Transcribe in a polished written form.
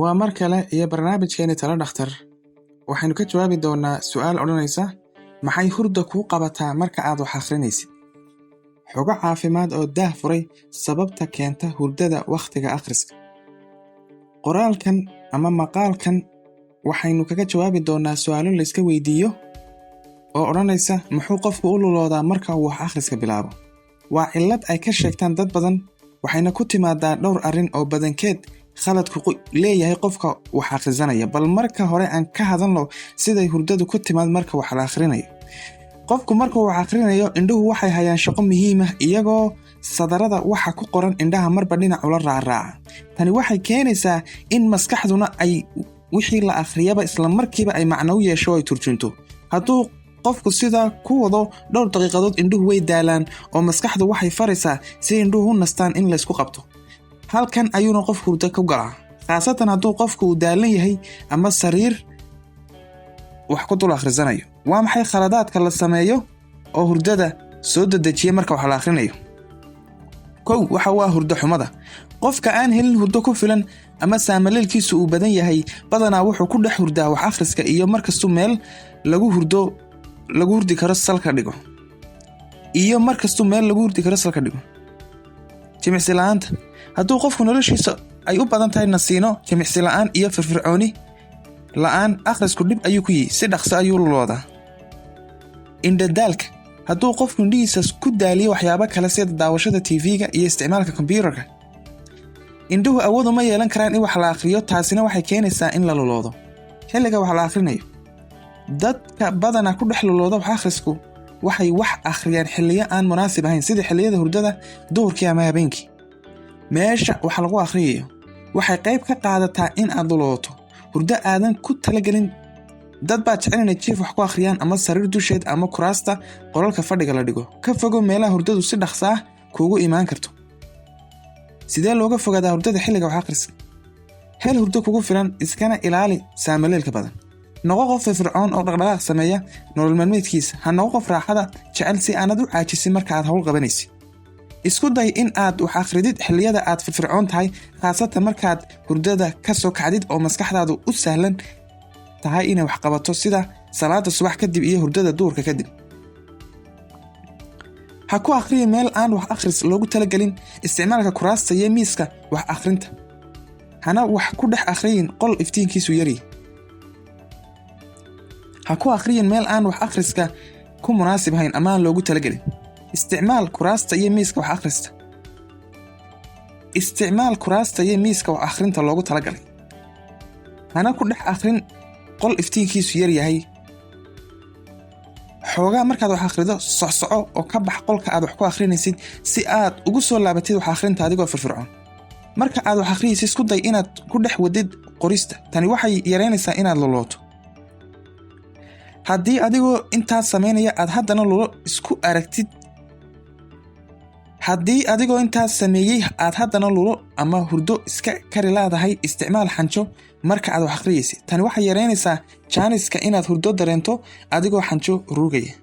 waa mar kale iyo barnaamijkeeni talo dhakhtar. waxaynu ka jawaabi doonaa su'aal odhanaysa maxay hurda kuu qabataa marka aad wax akhrinaysid. xogo caafimaad oo daah furay sababta keenta hurdada wakhtiga akhriska. qoraalkan ama maqaalkan waxaynu kaga jawaabi doonaa su'aalo la iska weydiiyo oo odhanaysa muxuu qofku u luloodaa marka uu wax akhriska bilaabo. waa cillad ay ka sheegtaan dad badan, waxayna ku timaadaa dhowr arrin oo badankeed khaladku leeyahay qofka wax akhrisanaya. bal marka hore aan ka hadalno siday hurdadu ku timaad marka wax la akhrinayo. qofku markuu wax akhrinayo indhuhu waxay hayaan shaqo muhiim ah, iyagoo sadarada waxa ku qoran indhaha marba dhinac ula raaraaca. tani waxay keenaysaa in maskaxduna ay wixii la akhriyaba isla markiiba ay macno u yeesho ay turjunto. hadduu qofku sidaa ku wado dhowr daqiiqadood indhuhu way daalaan oo maskaxdu waxay faraysaa si indhuhu u nastaan in laysku qabto. halkan ayuuna qof hurdo ku galaa, khaasatan hadduu qofku uu daalan yahay ama sariir wax ku dul akhrisanayo. waa maxay khaladaadka la sameeyo oo hurdada soo dedejiya marka wax la akhrinayo? kow, waxa waa hurdo xumada. qofka aan helin hurdo ku filan ama saamaleelkiisu uu badan yahay badanaa wuxuu ku dhex hurdaa wax akhriska iyo markastuu meel lagu hurdi karo salka dhigo jimicsi la'aanta. hadduu qofku noloshiisa ay u badan tahay nasiino, jimicsi la'aan iyo firfircooni la'aan, akhrisku dhib ayuu ku yihi, si dhaqso ayuu luloodaa. indhadaalka. hadduu qofku indhihiisa ku daaliyo waxyaabo kale sida daawashada tv-ga iyo isticmaalka kombiyuutarka, indhuhu awood uma yeelan karaan in wax la akhriyo, taasina waxay keenaysaa in la luloodo. xilliga wax la akhrinayo, dadka badanaa ku dhex lulooda wax akhrisku waxay wax akhriyaan xilliyo aan munaasib ahayn, sida xilliyada hurdada, duhurkii ama habeenkii. meesha wax lagu akhriyayo waxay qayb ka qaadataa in aad lulooto hurdo aadan ku talagelin. dad baa jecel inay jiif wax ku akhriyaan ama sariir dusheed ama kuraasta qolalka fadhiga la dhigo. ka fogo meelaha hurdadu si dhaqso ah kuugu imaan karto. sidee looga fogaadaa hurdada xilliga wax akhriska? hel hurdo kugu filan, iskana ilaali saamaleelka badan. noqo qof firfircoon oo dhaqdhaqaaq sameeya nolol maalmeedkiisa. ha noqo qof raaxada jecel si aanad u caajisin marka aad hawl qabanaysid. isku day in aad wax akhridid xilliyada aad firfircoon tahay, khaasatan markaad hurdada ka soo kacdid oo maskaxdaadu u sahlan tahay inay wax qabato, sida salaada subax kadib iyo hurdada duhurka kadib. ha ku akhriyi meel aan wax akhris loogu talagelin. isticmaalka kuraasta iyo miiska wax akhrinta. hana wax ku dhex akhriyin qol iftiinkiisu yari. ha ku akhriyin meel aan wax akhriska ku munaasib ahayn ama aan loogu talagelin. isticmaal kuraasta iyo miiska wax akhrista. isticmaal kuraasta iyo miiska wax akhrinta loogu talagalay. hana ku dhex akhrin qol iftiinkiisu yar yahay. xoogaa markaad wax akhrido socsoco oo ka bax qolka aad wax ku akhrinaysid si aad ugu soo laabatid wax akhrinta adigoo firfircoon. marka aad wax akhriyaysid isku day inaad ku dhex wadid qorista. tani waxay yaraynaysaa inaad lulooto. haddii adigoo intaas samaynaya aad haddana lulo isku aragtid haddii adigoo intaas sameeyey aad haddana lulo ama hurdo iska kari laadahay, isticmaal xanjo marka aad wax akhriyaysid. tani waxay yaraynaysaa jaaniska inaad hurdo dareento adigoo xanjo rugaya.